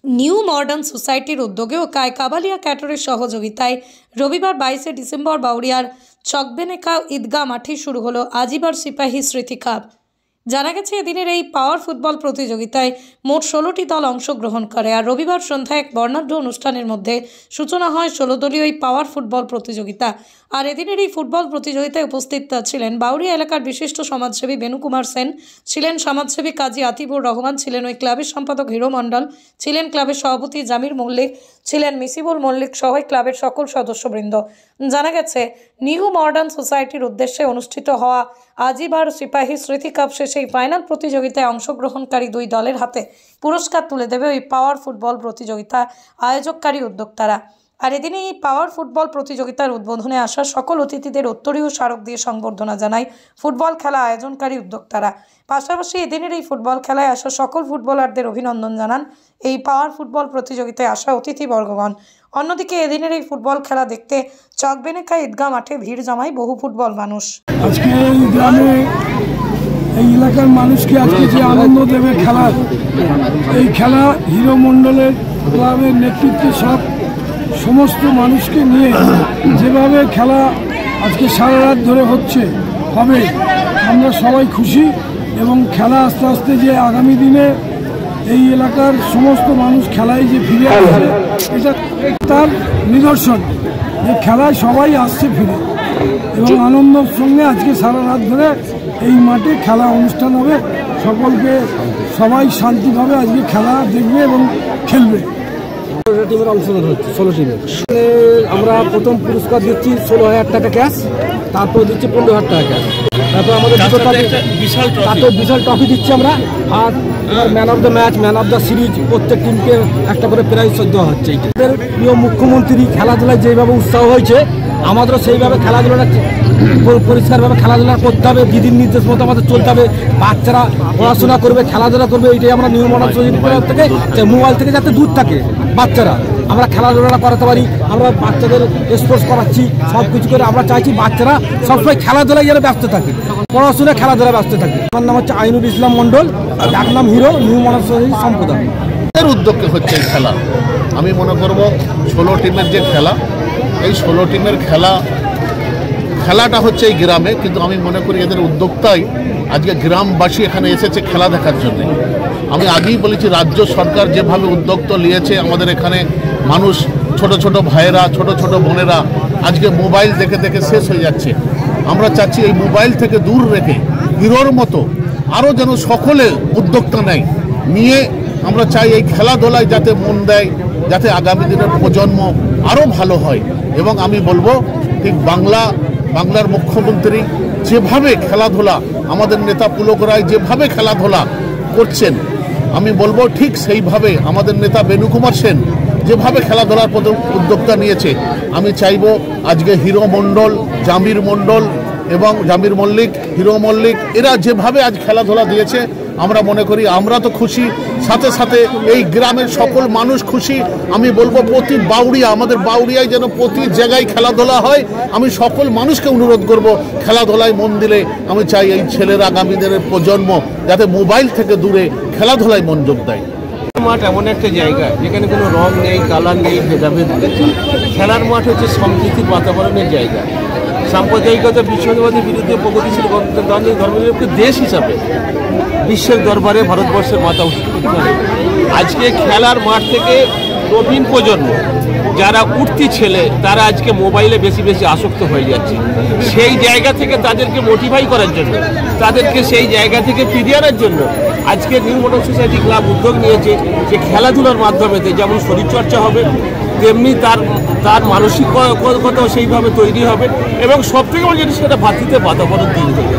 New modern সোসাইটির উদ্যোগে ও কাবালিয়া ক্যাটারের সহযোগিতায় রবিবার 22 ডিসেম্বর বাউরিয়ার চকবেনেকা ঈদগাহ মাঠে শুরু হলো আজিবার সিপাহী স্মৃতি কাপ। জানা গেছে, এদিনের এই পাওয়ার ফুটবল প্রতিযোগিতায় মোট 16টি দল অংশগ্রহণ করে। আর রবিবার সন্ধ্যায় এক বর্ণাঢ্য অনুষ্ঠানের মধ্যে সূচনা হয় 16 দলীয় এই পাওয়ার ফুটবল প্রতিযোগিতা। আর এদিনের এই ফুটবল প্রতিযোগিতায় উপস্থিত ছিলেন বাউরিয়া এলাকার বিশিষ্ট সমাজসেবী বেনু কুমার সেন, ছিলেন সমাজসেবী কাজী আতিবুর রহমান, ছিলেন ওই ক্লাবের সম্পাদক হিরো মণ্ডল, ছিলেন ক্লাবের সভাপতি জামির মল্লিক, ছিলেন মিসিবুল মল্লিক সহ ক্লাবের সকল সদস্যবৃন্দ। জানা গেছে, নিউ মডার্ন সোসাইটির উদ্দেশ্যে অনুষ্ঠিত হওয়া আজিবার সিপাহী স্মৃতি কাপ শেষে এই ফাইনাল প্রতিযোগিতায় অংশগ্রহণকারী দুই দলের হাতে পুরস্কার তুলে দেবে ওই পাওয়ার ফুটবল প্রতিযোগিতা আয়োজককারী উদ্যোক্তারা। আর এদিনে এই পাওয়ার ফুটবল প্রতিযোগিতার উদ্বোধনে আসা সকল অতিথিদের উত্তরীয় স্মারক দিয়ে সংবর্ধনা জানায় ফুটবল খেলা আয়োজনকারী উদ্যোক্তারা। পাশাপাশি এদিনের এই ফুটবল খেলায় আসা সকল ফুটবলারদের অভিনন্দন জানান এই পাওয়ার ফুটবল প্রতিযোগিতায় আসা অতিথিবর্গগণ। অন্যদিকে এদিনের এই ফুটবল খেলা দেখতে চকবেনেকা ঈদগাহ মাঠে ভিড় জমায় বহু ফুটবল মানুষ। আজকে এই গ্রামে এই এলাকার মানুষকে আজকে যে আনন্দ দেবে খেলা, এই খেলা হিরো মণ্ডলের ক্লাবের নেতৃত্বে সমস্ত মানুষকে নিয়ে যেভাবে খেলা আজকে সারা রাত ধরে হবে, আমরা সবাই খুশি। এবং খেলা আস্তে আস্তে যে আগামী দিনে এই এলাকার সমস্ত মানুষ খেলায় যে ফিরে আসছে, এটা তার নিদর্শন যে খেলায় সবাই আসছে ফিরে। এবং আনন্দের সঙ্গে আজকে সারা রাত ধরে এই মাঠে খেলা অনুষ্ঠান হবে। সবাই শান্তিভাবে আজকে খেলা দেখবে এবং খেলবে। 16 টিমের অংশগ্রহণ হচ্ছে, 16 টিমের। আমরা প্রথম পুরস্কার দিচ্ছি 16,000 টাকা ক্যাশ, তারপর দিচ্ছি 15,000 টাকা ক্যাশ, তারপর আমাদের বিশাল ট্রফি দিচ্ছি আমরা। আর man of the match, man of the series প্রত্যেক টিমকে একটা করে প্রাইজ দেওয়া হচ্ছে। এদের প্রিয় মুখ্যমন্ত্রী খেলাধুলায় যেভাবে উৎসাহ হয়েছে, আমাদেরও সেইভাবে খেলাধুলাটা পরিষ্কারভাবে খেলাধুলা করতে হবে, দিদির নির্দেশ মতো আমাদের চলতে হবে। বাচ্চারা পড়াশোনা করবে, খেলাধুলা করবে, এইটাই আমরা নিউ মডার্ন সোসাইটি থেকে মোবাইল থেকে যাতে দূর থাকে বাচ্চারা, আমরা খেলাধুলাটা করাতে পারি। আমরা বাচ্চাদের স্পোর্টস করাচ্ছি, সব কিছু করে আমরা চাইছি বাচ্চারা সবসময় খেলাধুলায় যেন ব্যস্ত থাকে, পড়াশোনা খেলাধুলা ব্যস্ত থাকে। আমার নাম হচ্ছে আইনুল ইসলাম মণ্ডল, এক নাম হিরো, নিউ মডার্ন সোসাইটি সম্প্রদায়। এর উদ্যোগে হচ্ছে এই খেলা। আমি মনে করব 16 টিমের যে খেলা, এই 16 টিমের খেলাটা হচ্ছে এই গ্রামে, কিন্তু আমি মনে করি এদের উদ্যোক্তাই আজকে গ্রামবাসী এখানে এসেছে খেলা দেখার জন্য। আমি আগেই বলেছি, রাজ্য সরকার যেভাবে উদ্যোগ নিয়েছে, আমাদের এখানে মানুষ ছোট ছোট ভাইয়েরা, ছোট ছোট বোনেরা আজকে মোবাইল দেখে দেখে শেষ হয়ে যাচ্ছে। আমরা চাচ্ছি এই মোবাইল থেকে দূর রেখে হিরোর মতো আরও যেন সকলে উদ্যোক্তা নিয়ে আমরা চাই এই খেলাধুলায় যাতে মন দেয়, যাতে আগামী দিনের প্রজন্ম আরও ভালো হয়। এবং আমি বলবো, ঠিক বাংলার মুখ্যমন্ত্রী যেভাবে খেলাধুলা, আমাদের নেতা পুলক রায় যেভাবে খেলাধুলা করছেন, আমি বলবো ঠিক সেইভাবে আমাদের নেতা বেনু কুমার সেন যেভাবে খেলাধুলার উদ্যোক্তা নিয়েছে, আমি চাইব আজকে হিরো মণ্ডল, জামির মণ্ডল এবং জামির মল্লিক, হিরো মল্লিক, এরা যেভাবে আজ খেলাধুলা দিয়েছে, আমরা মনে করি আমরা তো খুশি, সাথে সাথে এই গ্রামের সকল মানুষ খুশি। আমি বলবো প্রতি আমাদের বাউরিয়ায় যেন প্রতি জায়গায় খেলাধুলা হয়। আমি সকল মানুষকে অনুরোধ করব, খেলাধুলায় মন দিলে আমি চাই এই ছেলের আগামী দিনের প্রজন্ম যাতে মোবাইল থেকে দূরে খেলাধুলায় মনোযোগ দেয়। মাঠ এমন একটা জায়গা যেখানে কোনো রং নেই, কালার নেই, ভেদাভেদ নেই। খেলার মাঠ হচ্ছে সম্প্রীতির বাতাবরণের জায়গা। সাম্প্রদায়িকতা, বিচ্ছিন্নতাবাদের বিরুদ্ধে প্রগতিশীল ধর্মনিরপেক্ষ দেশ হিসাবে বিশ্বের দরবারে ভারতবর্ষের মাথা উত্তোলন করে। আজকে খেলার মাঠ থেকে নবীন প্রজন্ম, যারা উঠতি ছেলে, তারা আজকে মোবাইলে বেশি বেশি আসক্ত হয়ে যাচ্ছে। সেই জায়গা থেকে তাদেরকে মোটিভাই করার জন্য, তাদেরকে সেই জায়গা থেকে ফিরিয়ে আনার জন্য আজকে নিউ মডার্ন সোসাইটি ক্লাব উদ্যোগ নিয়েছে যে খেলাধুলার মাধ্যমে যেমন শরীরচর্চা হবে, তেমনি তার মানসিকতাও সেইভাবে তৈরি হবে। এবং সবথেকে বড় জিনিস, সেটা ভাতৃত্বের বাতাবরণ তৈরি হবে।